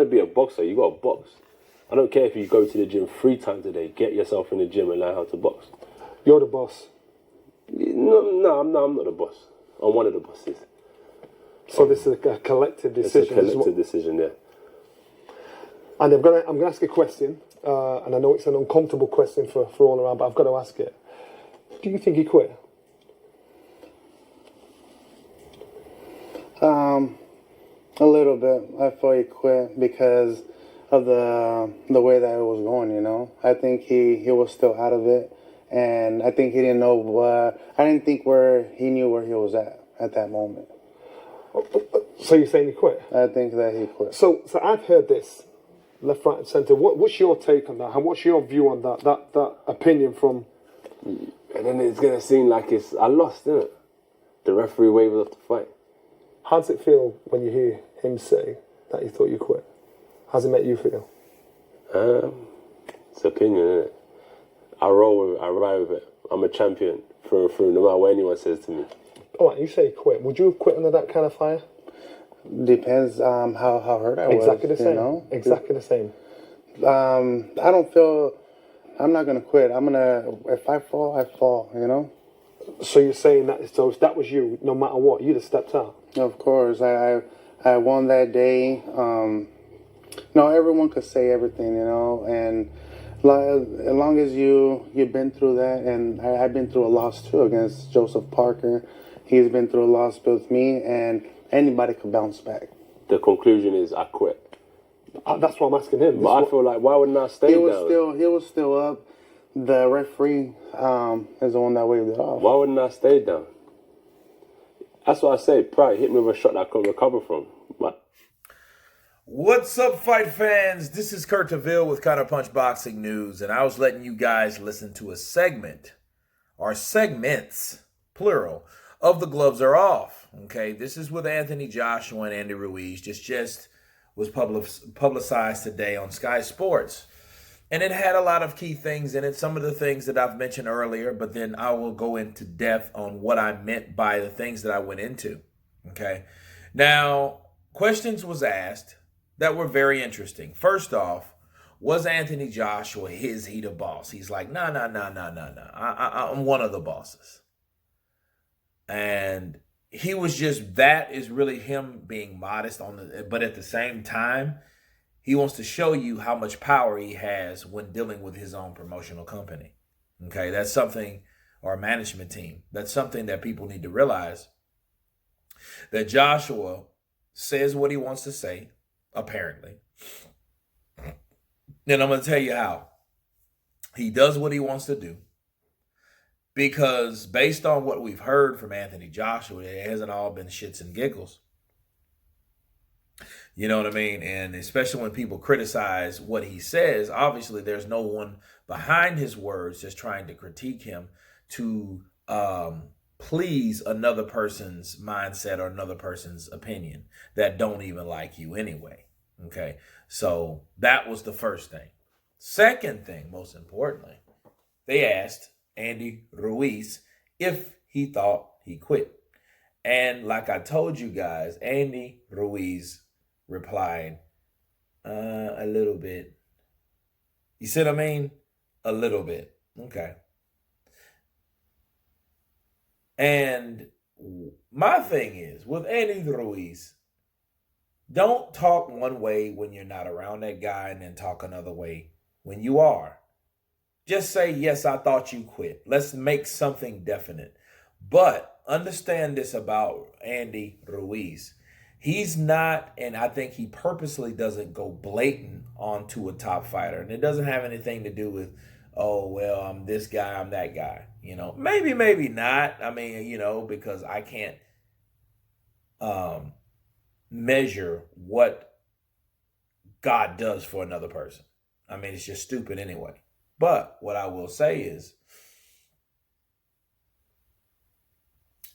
to be a boxer, you got to box. I don't care if you go to the gym 3 times a day. Get yourself in the gym and learn how to box. You're the boss. No, I'm not the boss. I'm one of the bosses. So this is a collective decision. It's a collective decision, yeah. And I'm gonna ask a question, and I know it's an uncomfortable question for all around, but I've got to ask it. Do you think he quit? A little bit. I thought he quit because of the way that it was going, you know. I think he was still out of it, and I think he didn't know I didn't think he knew where he was at that moment. So you're saying he quit? I think that he quit. So I've heard this, left, right and centre. What's your take on that? And what's your view on that opinion from... And then it's going to seem like I lost, isn't it? The referee waved off the fight. How does it feel when you hear him say that he thought you quit? How's it make you feel? It's opinion, isn't it? I ride with it. I'm a champion through and through, no matter what anyone says to me. All right, you say he quit. Would you have quit under that kind of fire? Depends how hurt I was. Exactly the same. You know? Exactly the same. I don't feel... I'm not going to quit. If I fall, I fall, you know? So you're saying that if that was you, no matter what, you'd have stepped out? Of course. I won that day. No, everyone could say everything, you know, and as long as you've been through that, and I've been through a loss too against Joseph Parker. He's been through a loss with me, and anybody could bounce back. The conclusion is I quit. That's what I'm asking him. But I feel like, why wouldn't I stay down? He was still up. The referee is the one that waved it off. Why wouldn't I stay down? That's what I say. Pride hit me with a shot that I couldn't recover from. What's up, fight fans? This is Kurt Taville with Counterpunch Boxing News, and I was letting you guys listen to a segment, or segments, plural, of The Gloves Are Off. Okay, this is with Anthony Joshua and Andy Ruiz. Just was publicized today on Sky Sports. And it had a lot of key things in it, some of the things that I've mentioned earlier, but then I will go into depth on what I meant by the things that I went into. Okay. Now, questions was asked that were very interesting. First off, was Anthony Joshua, is he the boss? He's like, no. I'm one of the bosses. And he was just, that is really him being modest but at the same time, he wants to show you how much power he has when dealing with his own promotional company. Okay, that's something, or a management team. That's something that people need to realize. That Joshua says what he wants to say, apparently. And I'm going to tell you how. He does what he wants to do. Because based on what we've heard from Anthony Joshua, it hasn't all been shits and giggles. You know what I mean? And especially when people criticize what he says, obviously there's no one behind his words just trying to critique him to please another person's mindset or another person's opinion that don't even like you anyway. Okay, so that was the first thing. Second thing, most importantly, they asked Andy Ruiz if he thought he quit. And like I told you guys, Andy Ruiz replied, a little bit. You see what I mean? A little bit. Okay. And my thing is, with Andy Ruiz, don't talk one way when you're not around that guy and then talk another way when you are. Just say, yes, I thought you quit. Let's make something definite. But understand this about Andy Ruiz. He's not, and I think he purposely doesn't go blatant onto a top fighter. And it doesn't have anything to do with, oh, well, I'm this guy, I'm that guy. You know, maybe not. I mean, you know, because I can't measure what God does for another person. I mean, it's just stupid anyway. But what I will say is,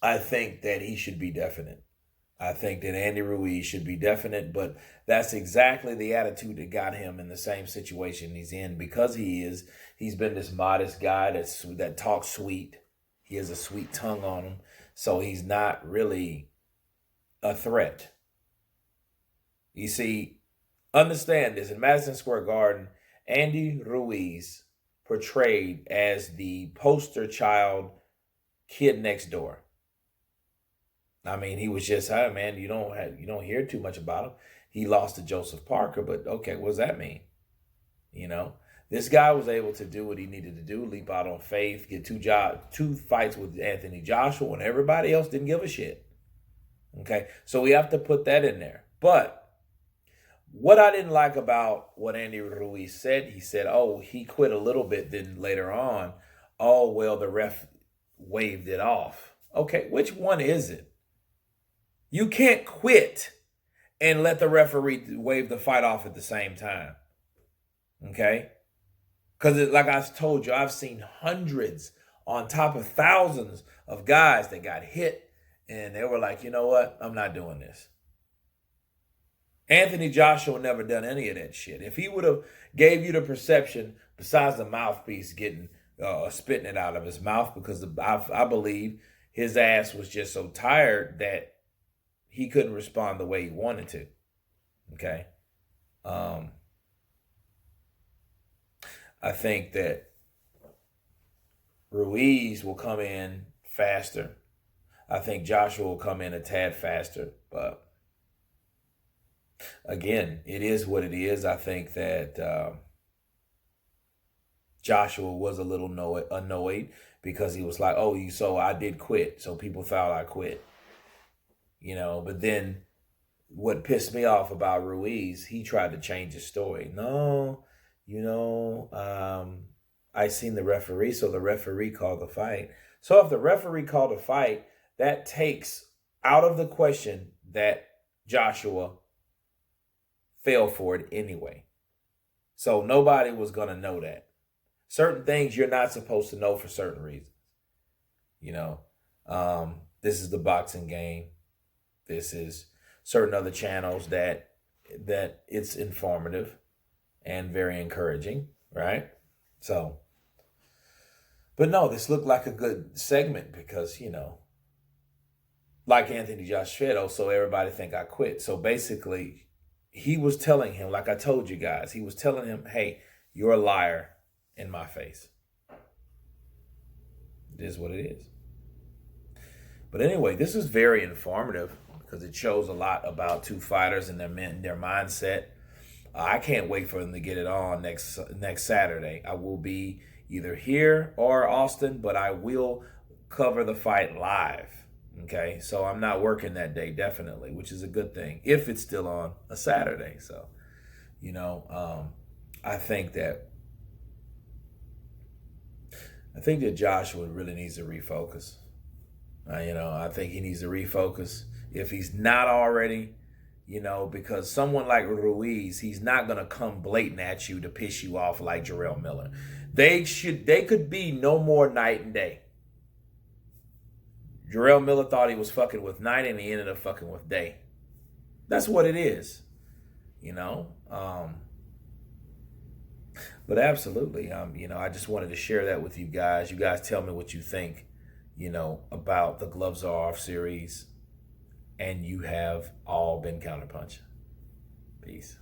I think that he should be definite. I think that Andy Ruiz should be definite, but that's exactly the attitude that got him in the same situation he's in, because he's been this modest guy that talks sweet. He has a sweet tongue on him, so he's not really a threat. You see, Understand this. In Madison Square Garden, Andy Ruiz portrayed as the poster child kid next door. I mean, he was just, hey, man, you don't hear too much about him. He lost to Joseph Parker, but okay, what does that mean? You know, this guy was able to do what he needed to do, leap out on faith, get two fights with Anthony Joshua when everybody else didn't give a shit. Okay, so we have to put that in there. But what I didn't like about what Andy Ruiz said, he said, oh, he quit a little bit, then later on, oh, well, the ref waved it off. Okay, which one is it? You can't quit and let the referee wave the fight off at the same time. Okay? Because like I told you, I've seen hundreds on top of thousands of guys that got hit and they were like, you know what? I'm not doing this. Anthony Joshua never done any of that shit. If he would have gave you the perception, besides the mouthpiece getting spitting it out of his mouth, because I believe his ass was just so tired that he couldn't respond the way he wanted to. Okay. I think that Ruiz will come in faster. I think Joshua will come in a tad faster. But again, it is what it is. I think that Joshua was a little annoyed because he was like, oh, so I did quit. So people thought I quit. You know, but then what pissed me off about Ruiz, he tried to change his story. No, you know, I seen the referee, so the referee called the fight. So if the referee called a fight, that takes out of the question that Joshua fell for it anyway. So nobody was going to know that. Certain things you're not supposed to know for certain reasons. You know, this is the boxing game. This is certain other channels that it's informative and very encouraging, right? So, but no, this looked like a good segment because, you know, like Anthony Joshua said, oh, so everybody think I quit. So basically, he was telling him, like I told you guys, he was telling him, hey, you're a liar in my face. It is what it is. But anyway, this is very informative because it shows a lot about two fighters and their mindset. I can't wait for them to get it on next Saturday. I will be either here or Austin, but I will cover the fight live. Okay, so I'm not working that day, definitely, which is a good thing if it's still on a Saturday. So, you know, I think that Joshua really needs to refocus. You know, I think he needs to refocus if he's not already, you know, because someone like Ruiz, he's not going to come blatant at you to piss you off like Jarrell Miller. They could be no more night and day. Jarrell Miller thought he was fucking with night and he ended up fucking with day. That's what it is, you know. But absolutely, you know, I just wanted to share that with you guys. You guys tell me what you think, you know, about the Gloves Are Off series. And you have all been counterpunching. Peace.